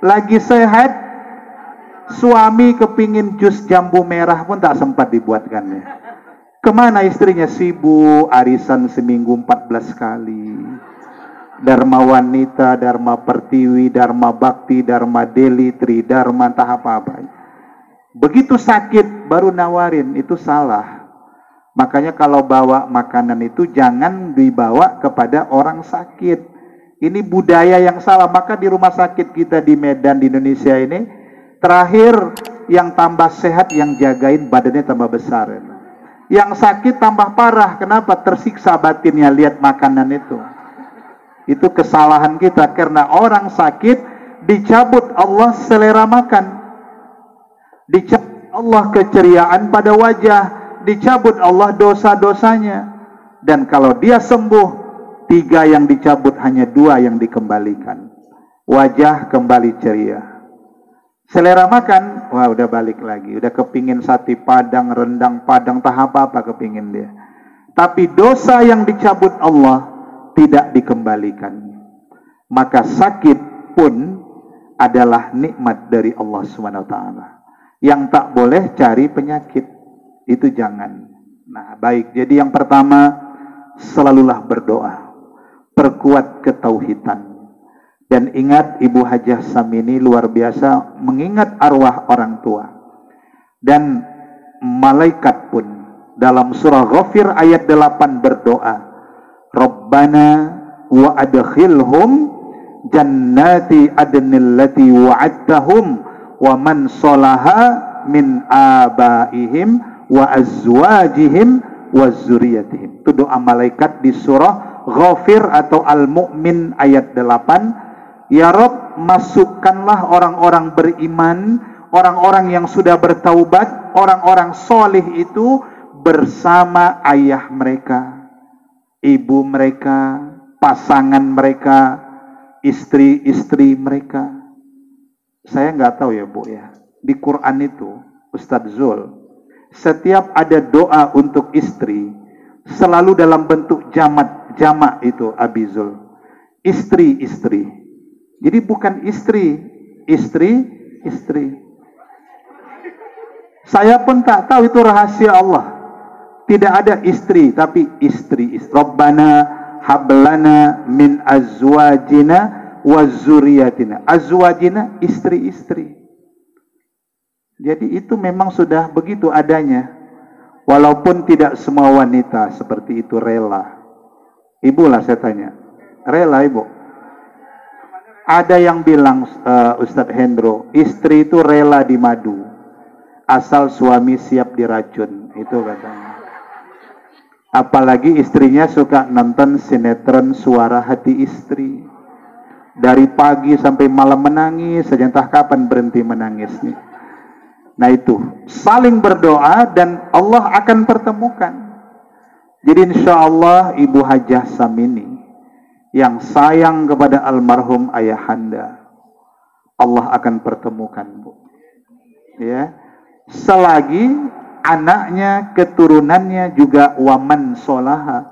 Lagi sehat, suami kepingin jus jambu merah pun tak sempat dibuatkannya. Kemana istrinya? Sibuk, arisan seminggu 14 kali. Dharma wanita, dharma pertiwi, dharma bakti, dharma deli, tri dharma, entah apa-apa. Begitu sakit baru nawarin, itu salah. Makanya kalau bawa makanan itu jangan dibawa kepada orang sakit. Ini budaya yang salah. Maka di rumah sakit kita di Medan, di Indonesia ini, terakhir yang tambah sehat, yang jagain badannya tambah besar. Yang sakit tambah parah. Kenapa? Tersiksa batinnya lihat makanan itu. Itu kesalahan kita. Karena orang sakit dicabut Allah selera makan. Dicabut Allah keceriaan pada wajah. Dicabut Allah dosa-dosanya. Dan kalau dia sembuh, 3 yang dicabut, hanya 2 yang dikembalikan. Wajah kembali ceria. Selera makan, wah udah balik lagi. Udah kepingin sate padang, rendang padang, tak apa-apa kepingin dia. Tapi dosa yang dicabut Allah tidak dikembalikan. Maka sakit pun adalah nikmat dari Allah SWT. Yang tak boleh cari penyakit. Itu jangan. Nah, baik. Jadi yang pertama, selalulah berdoa. Perkuat ketauhidan. Dan ingat, Ibu Hajah Samini luar biasa mengingat arwah orang tua. Dan malaikat pun dalam surah Ghafir ayat 8 berdoa. Rabbana wa adkhilhum jannati adnil lati wa'adtahum wa man salaha min abaihim wa azwajihim wa zuriyatihim. Itu doa malaikat di surah Ghafir atau Al-Mu'min ayat 8. Ya Rabb, masukkanlah orang-orang beriman, orang-orang yang sudah bertaubat, orang-orang solih itu bersama ayah mereka, ibu mereka, pasangan mereka, istri-istri mereka. Saya nggak tahu ya Bu ya. Di Quran itu, Ustadz Zul, setiap ada doa untuk istri, selalu dalam bentuk jamak itu Abi Zul. Istri. Jadi bukan istri. Saya pun tak tahu itu rahasia Allah. Tidak ada istri, tapi istri. Rabbana hablana min azwajina wa zuriyatina. Azwajina, istri. Jadi itu memang sudah begitu adanya. Walaupun tidak semua wanita seperti itu rela. Ibu lah saya tanya. Rela ibu? Ada yang bilang Ustadz Hendro, istri itu rela dimadu. Asal suami siap diracun. Itu katanya. Apalagi istrinya suka nonton sinetron Suara Hati Istri. Dari pagi sampai malam menangis, saja entah kapan berhenti menangisnya. Nah itu, saling berdoa dan Allah akan pertemukan. Jadi insya Allah Ibu Hajah Samini yang sayang kepada almarhum ayahanda, Allah akan pertemukan Bu. Ya, selagi anaknya, keturunannya juga waman solaha,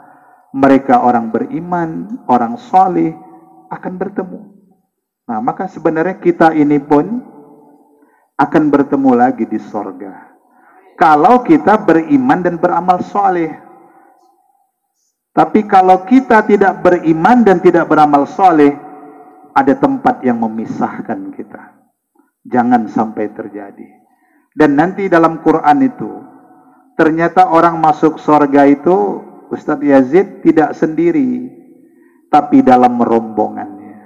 mereka orang beriman, orang soleh, akan bertemu. Nah, maka sebenarnya kita ini pun akan bertemu lagi di sorga. Kalau kita beriman dan beramal soleh. Tapi kalau kita tidak beriman dan tidak beramal soleh, ada tempat yang memisahkan kita. Jangan sampai terjadi. Dan nanti dalam Quran itu, ternyata orang masuk sorga itu, Ustadz Yazid tidak sendiri, tapi dalam rombongannya.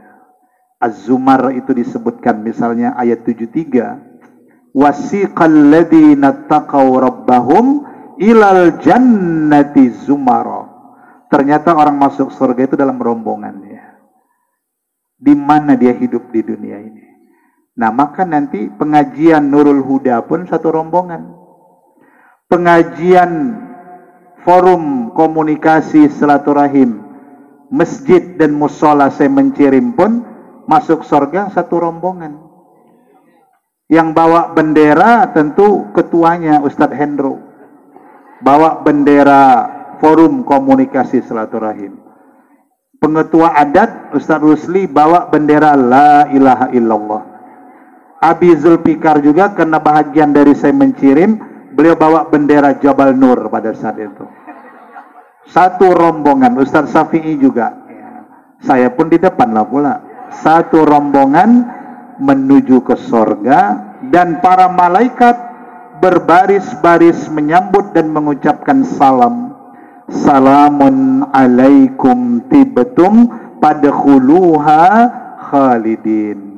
Az-Zumar itu disebutkan misalnya ayat 73, wasiqal ladzina taqaw rabbahum ilal jannati zumara. Ternyata orang masuk surga itu dalam rombongannya. Di mana dia hidup di dunia ini. Nah, maka nanti pengajian Nurul Huda pun satu rombongan. Pengajian forum komunikasi silaturahim masjid dan musola saya mencirim pun masuk surga satu rombongan. Yang bawa bendera tentu ketuanya Ustadz Hendro. Bawa bendera forum komunikasi silaturahim. Pengetua adat Ustadz Rusli bawa bendera la ilaha illallah. Abi Zulfikar juga karena bahagian dari saya mencirim, beliau bawa bendera Jabal Nur pada saat itu. Satu rombongan. Ustadz Syafi'i juga. Saya pun di depan lah pula. Satu rombongan menuju ke sorga, dan para malaikat berbaris-baris menyambut dan mengucapkan salam. Salamun alaikum tibtum padkhuluha khalidin.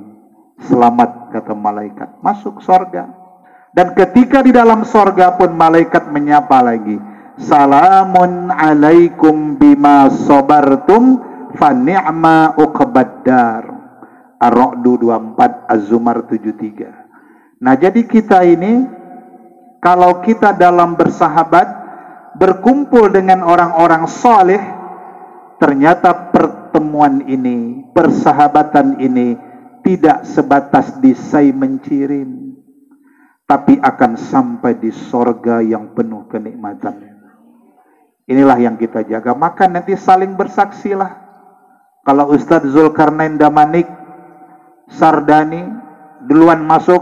Selamat, kata malaikat, masuk sorga. Dan ketika di dalam sorga pun malaikat menyapa lagi. Salamun alaikum bima sabartum fa ni'ma uqbaddar. Ar-Ra'du 24, Az-Zumar 73. Nah, jadi kita ini kalau kita dalam bersahabat, berkumpul dengan orang-orang soleh, ternyata pertemuan ini, persahabatan ini tidak sebatas di say mencirim, tapi akan sampai di sorga yang penuh kenikmatan. Inilah yang kita jaga. Maka nanti saling bersaksilah. Kalau Ustadz Zulkarnain Damanik Sardani duluan masuk,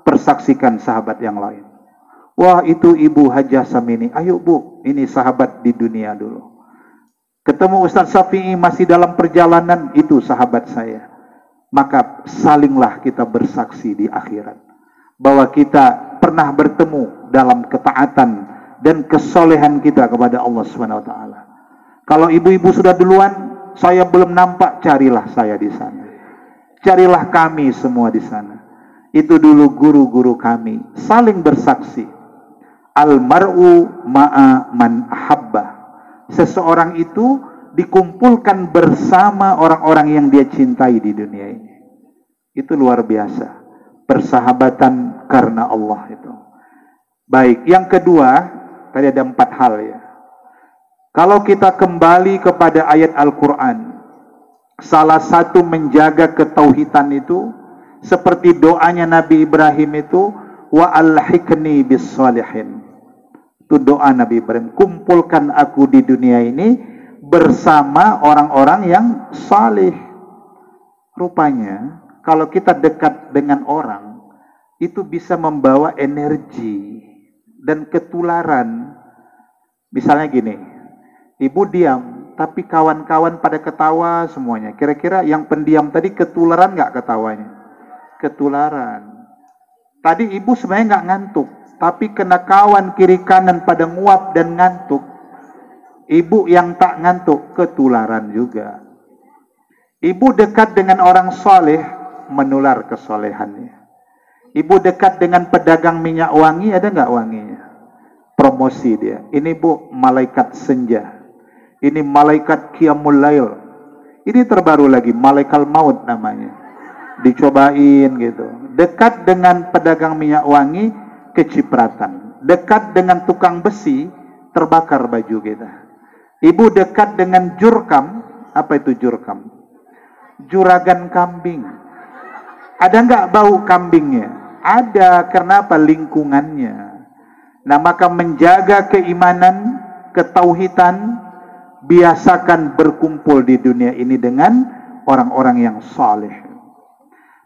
persaksikan sahabat yang lain. Wah, itu Ibu Hajah Samini. Ayo Bu, ini sahabat di dunia dulu. Ketemu Ustadz Syafi'i masih dalam perjalanan, itu sahabat saya. Maka salinglah kita bersaksi di akhirat bahwa kita pernah bertemu dalam ketaatan dan kesolehan kita kepada Allah SWT. Kalau ibu-ibu sudah duluan, saya belum nampak, carilah saya di sana. Carilah kami semua di sana. Itu dulu guru-guru kami saling bersaksi. Al-mar'u ma'a man ahabba. Seseorang itu dikumpulkan bersama orang-orang yang dia cintai di dunia ini. Itu luar biasa. Persahabatan karena Allah itu. Baik, yang kedua, tadi ada 4 hal ya. Kalau kita kembali kepada ayat Al-Quran, salah satu menjaga ketauhidan itu Seperti doanya Nabi Ibrahim itu, wa alhiqni bis shalihin. Itu doa Nabi Ibrahim, kumpulkan aku di dunia ini bersama orang-orang yang salih. Rupanya kalau kita dekat dengan orang, itu bisa membawa energi dan ketularan. Misalnya gini, ibu diam, tapi kawan-kawan pada ketawa semuanya. Kira-kira yang pendiam tadi ketularan nggak ketawanya? Ketularan. Tadi ibu sebenarnya nggak ngantuk, tapi kena kawan kiri kanan pada nguap dan ngantuk. Ibu yang tak ngantuk ketularan juga. Ibu dekat dengan orang soleh, menular kesolehannya. Ibu dekat dengan pedagang minyak wangi, ada nggak wanginya? Promosi dia. Ini bu, malaikat senja. Ini malaikat qiyamul lail. Ini terbaru lagi, malaikat maut namanya. Dicobain gitu. Dekat dengan pedagang minyak wangi, kecipratan. Dekat dengan tukang besi, terbakar baju kita. Ibu dekat dengan jurkam. Apa itu jurkam? Juragan kambing. Ada nggak bau kambingnya? Ada. Kenapa? Lingkungannya. Nah, maka menjaga keimanan, ketauhidan, biasakan berkumpul di dunia ini dengan orang-orang yang saleh.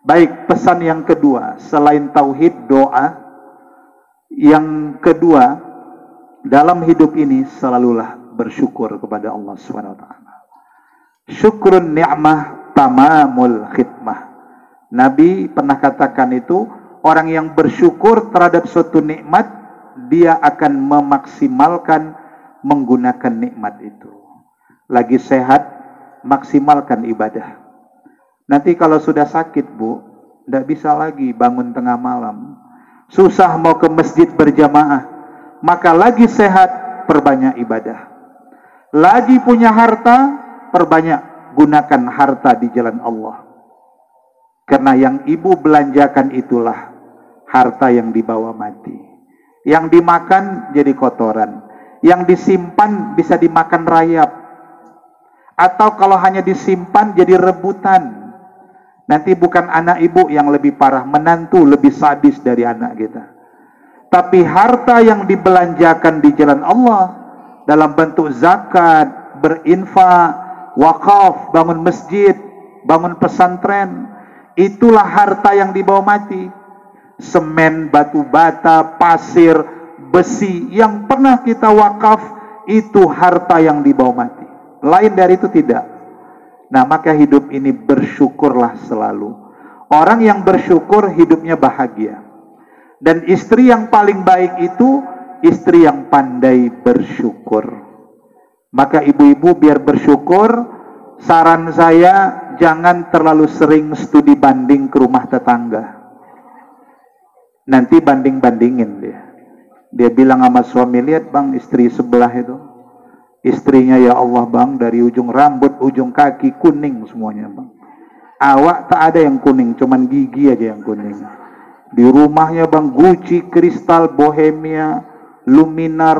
Baik, pesan yang kedua, selain tauhid, doa. Yang kedua, dalam hidup ini selalulah bersyukur kepada Allah SWT. Syukrun ni'mah tamamul khidmah. Nabi pernah katakan itu, orang yang bersyukur terhadap suatu nikmat, dia akan memaksimalkan menggunakan nikmat itu. Lagi sehat, maksimalkan ibadah. Nanti kalau sudah sakit bu, tidak bisa lagi bangun tengah malam. Susah mau ke masjid berjamaah. Maka lagi sehat, perbanyak ibadah. Lagi punya harta, perbanyak gunakan harta di jalan Allah. Karena yang ibu belanjakan itulah harta yang dibawa mati. Yang dimakan jadi kotoran. Yang disimpan bisa dimakan rayap. Atau kalau hanya disimpan jadi rebutan. Nanti bukan anak ibu yang lebih parah, menantu lebih sadis dari anak kita. Tapi harta yang dibelanjakan di jalan Allah dalam bentuk zakat, berinfak, wakaf, bangun masjid, bangun pesantren, itulah harta yang dibawa mati. Semen, batu bata, pasir, besi yang pernah kita wakaf, itu harta yang dibawa mati. Lain dari itu tidak. Nah, maka hidup ini bersyukurlah selalu. Orang yang bersyukur hidupnya bahagia. Dan istri yang paling baik itu istri yang pandai bersyukur. Maka ibu-ibu biar bersyukur, saran saya jangan terlalu sering studi banding ke rumah tetangga. Nanti banding-bandingin dia. Dia bilang sama suami, lihat bang istri sebelah itu. Istrinya ya Allah bang, dari ujung rambut, ujung kaki, kuning semuanya bang. Awak tak ada yang kuning, cuman gigi aja yang kuning. Di rumahnya bang, Gucci, Kristal, Bohemia, Luminar,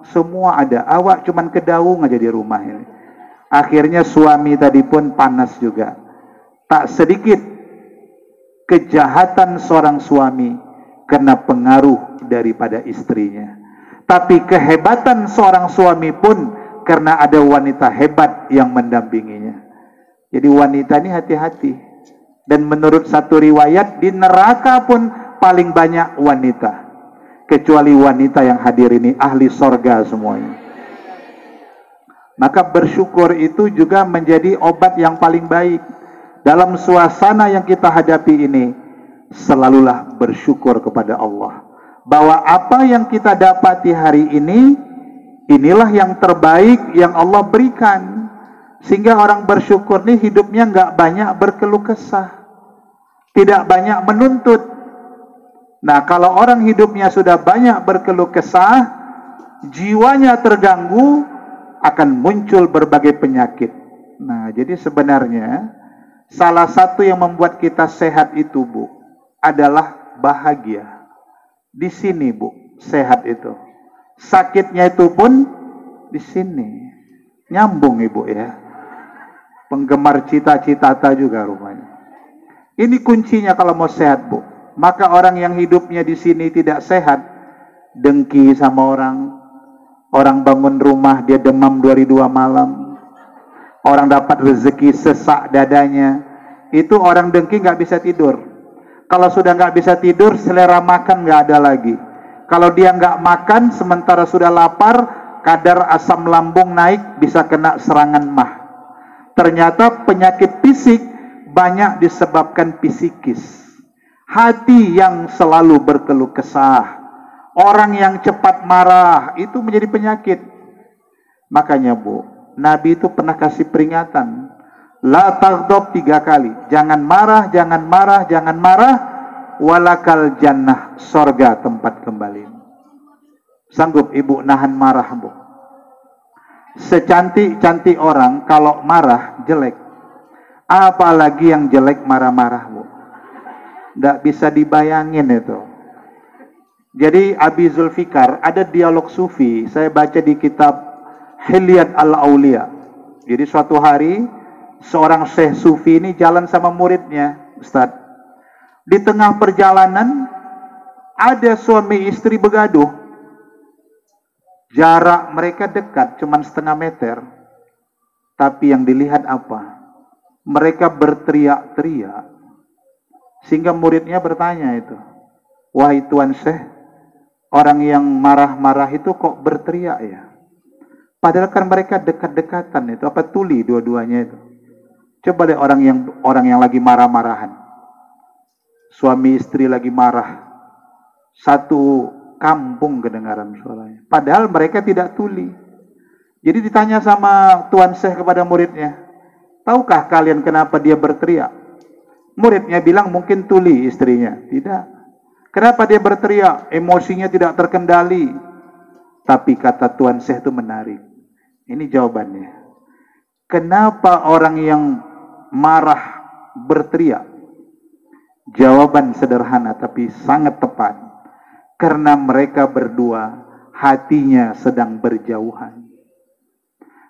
semua ada. Awak cuman kedaung aja di rumah ini. Akhirnya suami tadi pun panas juga. Tak sedikit kejahatan seorang suami karena pengaruh daripada istrinya. Tapi kehebatan seorang suami pun karena ada wanita hebat yang mendampinginya. Jadi wanita ini hati-hati. Dan menurut satu riwayat, di neraka pun paling banyak wanita. Kecuali wanita yang hadir ini ahli sorga semuanya. Maka bersyukur itu juga menjadi obat yang paling baik. Dalam suasana yang kita hadapi ini, selalulah bersyukur kepada Allah. Bahwa apa yang kita dapati hari ini, inilah yang terbaik yang Allah berikan. Sehingga orang bersyukur nih hidupnya nggak banyak berkeluh kesah. Tidak banyak menuntut. Nah, kalau orang hidupnya sudah banyak berkeluh kesah, jiwanya terganggu, akan muncul berbagai penyakit. Nah, jadi sebenarnya salah satu yang membuat kita sehat itu, Bu, adalah bahagia. Di sini, Bu, sehat itu. Sakitnya itu pun di sini. Nyambung, Ibu ya. Penggemar cita-cita juga rupanya. Ini kuncinya kalau mau sehat, Bu. Maka orang yang hidupnya di sini tidak sehat, dengki sama orang bangun rumah dia demam 2 malam, orang dapat rezeki sesak dadanya, itu orang dengki nggak bisa tidur. Kalau sudah nggak bisa tidur, selera makan nggak ada lagi. Kalau dia nggak makan, sementara sudah lapar, kadar asam lambung naik, bisa kena serangan mah. Ternyata penyakit fisik banyak disebabkan psikis. Hati yang selalu berkeluh kesah, orang yang cepat marah, itu menjadi penyakit. Makanya Bu, Nabi itu pernah kasih peringatan, la taghdab 3 kali, jangan marah, jangan marah, jangan marah, walakal jannah, sorga tempat kembali. Sanggup Ibu nahan marah, Bu? Secantik-cantik orang kalau marah jelek, apalagi yang jelek marah-marah, Bu. Nggak bisa dibayangin itu. Jadi Abi Zulfikar ada dialog sufi, saya baca di kitab Hilyat al-Aulia. Jadi suatu hari seorang syekh sufi ini jalan sama muridnya, Ustaz. Di tengah perjalanan ada suami istri begaduh. Jarak mereka dekat, cuman setengah meter. Tapi yang dilihat apa? Mereka berteriak-teriak. Sehingga muridnya bertanya itu, wahai Tuan Syekh, orang yang marah-marah itu kok berteriak ya? Padahal kan mereka dekat-dekatan itu, apa tuli dua-duanya itu? Coba deh orang yang lagi marah-marahan, suami istri lagi marah, satu kampung kedengaran suaranya. Padahal mereka tidak tuli. Jadi ditanya sama Tuan Syekh kepada muridnya, tahukah kalian kenapa dia berteriak? Muridnya bilang mungkin tuli istrinya. Tidak. Kenapa dia berteriak? Emosinya tidak terkendali. Tapi kata Tuan Syekh itu menarik. Ini jawabannya. Kenapa orang yang marah berteriak? Jawaban sederhana tapi sangat tepat. Karena mereka berdua hatinya sedang berjauhan.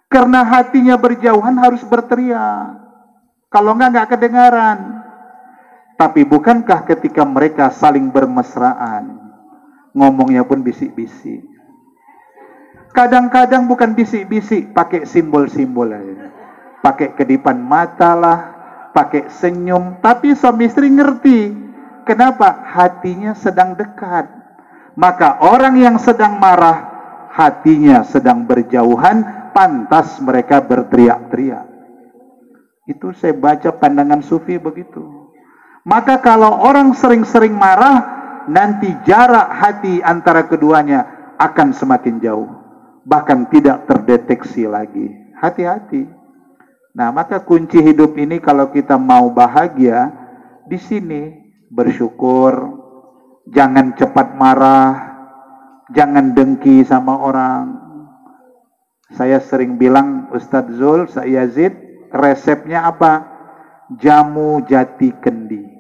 Karena hatinya berjauhan harus berteriak. Kalau nggak kedengaran. Tapi bukankah ketika mereka saling bermesraan, ngomongnya pun bisik-bisik. Kadang-kadang bukan bisik-bisik, pakai simbol-simbol aja. Pakai kedipan mata lah, pakai senyum. Tapi suami istri ngerti. Kenapa? Hatinya sedang dekat. Maka orang yang sedang marah, hatinya sedang berjauhan, pantas mereka berteriak-teriak. Itu saya baca pandangan sufi begitu. Maka kalau orang sering-sering marah, nanti jarak hati antara keduanya akan semakin jauh. Bahkan tidak terdeteksi lagi. Hati-hati. Nah, maka kunci hidup ini kalau kita mau bahagia, di sini bersyukur, jangan cepat marah, jangan dengki sama orang. Saya sering bilang, Ustadz Zul, saya Yazid, resepnya apa? Jamu jati kendi.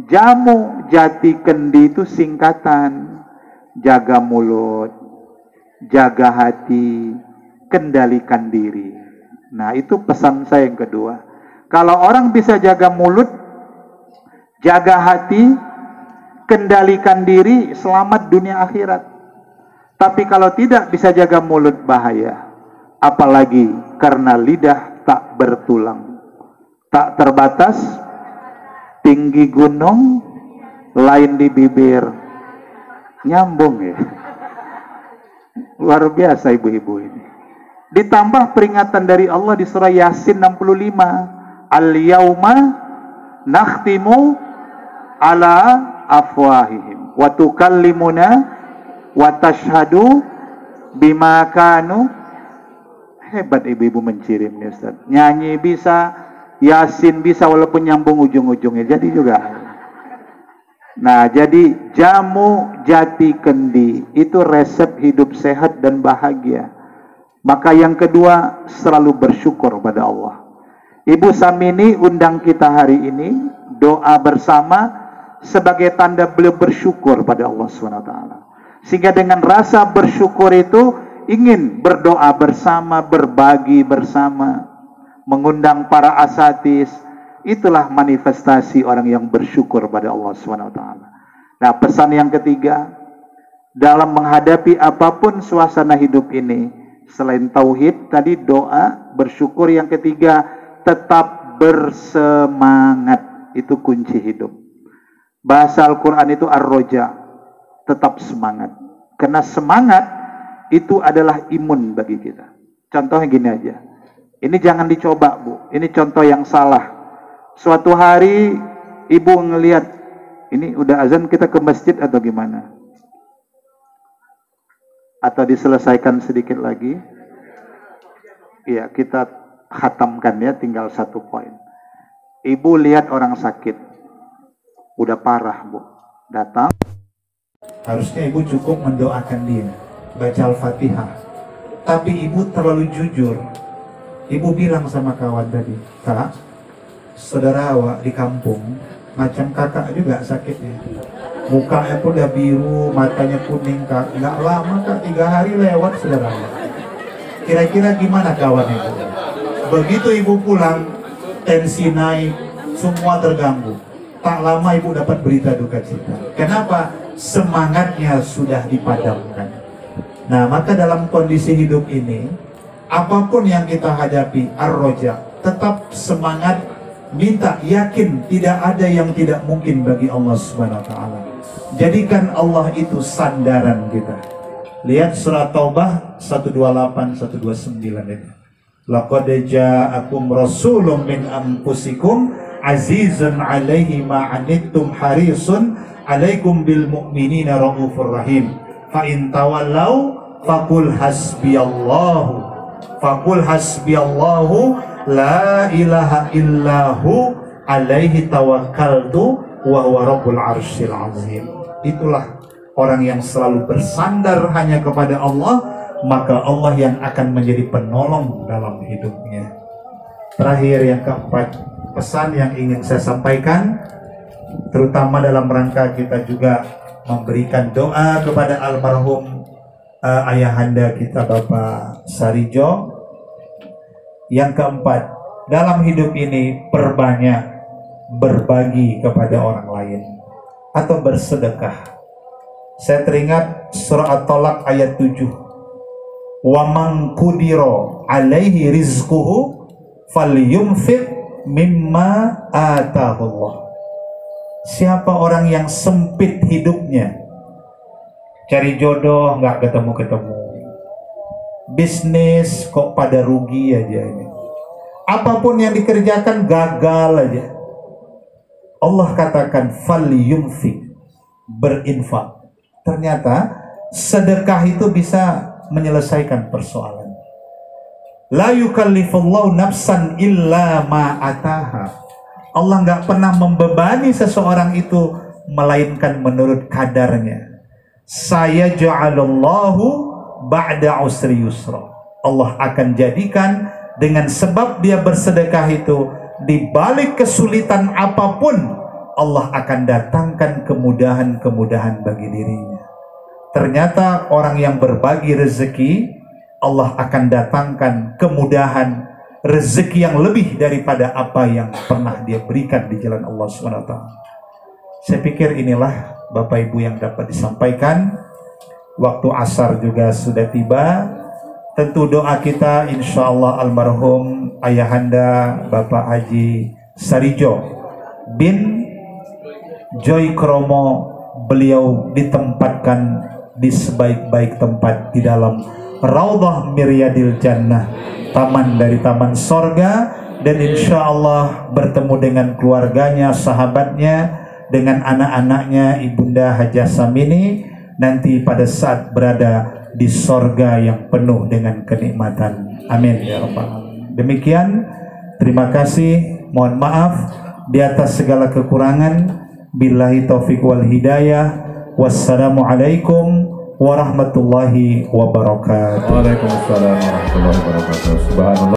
Jamu jati kendi itu singkatan. Jaga mulut, jaga hati, kendalikan diri. Nah, itu pesan saya yang kedua. Kalau orang bisa jaga mulut, jaga hati, kendalikan diri, selamat dunia akhirat. Tapi kalau tidak bisa jaga mulut, bahaya. Apalagi karena lidah tak bertulang, tak terbatas, tinggi gunung, lain di bibir. Nyambung ya. Luar biasa ibu-ibu ini. Ditambah peringatan dari Allah di surah Yasin 65. Al-yauma nakhtimu ala afwahihim wa tukallimuna wa tashhadu bima kanu. Hebat ibu-ibu mencirim ya Ustaz. Nyanyi bisa, Yasin bisa walaupun nyambung ujung-ujungnya. Jadi juga. Nah, jadi jamu jati kendi itu resep hidup sehat dan bahagia. Maka yang kedua, selalu bersyukur pada Allah. Ibu Samini undang kita hari ini doa bersama sebagai tanda beliau bersyukur pada Allah SWT. Sehingga dengan rasa bersyukur itu ingin berdoa bersama, berbagi bersama, mengundang para asatis, Itulah manifestasi orang yang bersyukur pada Allah SWT. Nah, pesan yang ketiga, dalam menghadapi apapun suasana hidup ini, selain tauhid tadi, doa, bersyukur, yang ketiga tetap bersemangat. Itu kunci hidup. Bahasa Al-Quran itu ar-roja, tetap semangat. Karena semangat itu adalah imun bagi kita. Contohnya gini aja, ini jangan dicoba Bu, ini contoh yang salah. Suatu hari ibu ngelihat, ini udah azan, kita ke masjid atau gimana? Atau diselesaikan sedikit lagi? Iya, kita khatamkan ya, tinggal 1 poin. Ibu lihat orang sakit, udah parah Bu, datang. Harusnya ibu cukup mendoakan dia, baca Al-Fatihah. Tapi ibu terlalu jujur. Ibu bilang sama kawan tadi, Kak, saudara awak di kampung macam kakak juga sakitnya, mukanya pun udah biru, matanya kuning Kak, nggak lama Kak, 3 hari lewat saudara. Kira-kira gimana kawan itu? Begitu ibu pulang, tensi naik, semua terganggu. Tak lama ibu dapat berita duka cita. Kenapa? Semangatnya sudah dipadamkan. Nah, maka dalam kondisi hidup ini, apapun yang kita hadapi, ar-roja, tetap semangat, minta, yakin tidak ada yang tidak mungkin bagi Allah Subhanahu wa taala. Jadikan Allah itu sandaran kita. Lihat surat Taubah 128 129 ini. Laqad ja'akum rasulun min anfusikum azizun 'alaihi ma 'anittum harisun 'alaikum bil mu'minina raufur rahim. Fa in tawallau faqul hasbiyallahu la ilaha illahu alaihi tawakkaltu wa huwa rabbul arsyil azim. Itulah orang yang selalu bersandar hanya kepada Allah, maka Allah yang akan menjadi penolong dalam hidupnya. Terakhir, yang keempat, pesan yang ingin saya sampaikan, terutama dalam rangka kita juga memberikan doa kepada almarhum ayahanda kita Bapak Sarijo. Yang keempat, dalam hidup ini perbanyak berbagi kepada orang lain atau bersedekah. Saya teringat surah At-Talaq ayat 7. Wa man qudira alaihi rizquhu falyunfiq mimma atahullah. Siapa orang yang sempit hidupnya, cari jodoh nggak ketemu-ketemu, bisnis kok pada rugi aja ini, apapun yang dikerjakan gagal aja, Allah katakan falyunfiq, berinfak. Ternyata sedekah itu bisa menyelesaikan persoalan. La yukallifullahu nafsan illa ma ataha. Allah nggak pernah membebani seseorang itu melainkan menurut kadarnya. Saya ja'alallahu ba'da usri yusra. Allah akan jadikan dengan sebab dia bersedekah itu, di balik kesulitan apapun Allah akan datangkan kemudahan-kemudahan bagi dirinya. Ternyata orang yang berbagi rezeki, Allah akan datangkan kemudahan, rezeki yang lebih daripada apa yang pernah dia berikan di jalan Allah SWT. Saya pikir inilah Bapak Ibu yang dapat disampaikan. Waktu asar juga sudah tiba. Tentu doa kita insya Allah almarhum ayahanda Bapak Haji Sarijo bin Joy Kromo, beliau ditempatkan di sebaik-baik tempat di dalam Raudhah Miryadil Jannah, taman dari taman sorga, dan insya Allah bertemu dengan keluarganya, sahabatnya, dengan anak-anaknya Ibunda Hajah Samini nanti pada saat berada di sorga yang penuh dengan kenikmatan. Amin ya rabbal alamin. Demikian, terima kasih, mohon maaf di atas segala kekurangan. Billahi taufiq wal hidayah. Wassalamualaikum warahmatullahi wabarakatuh.
Waalaikumsalam warahmatullahi wabarakatuh. Subhanallah.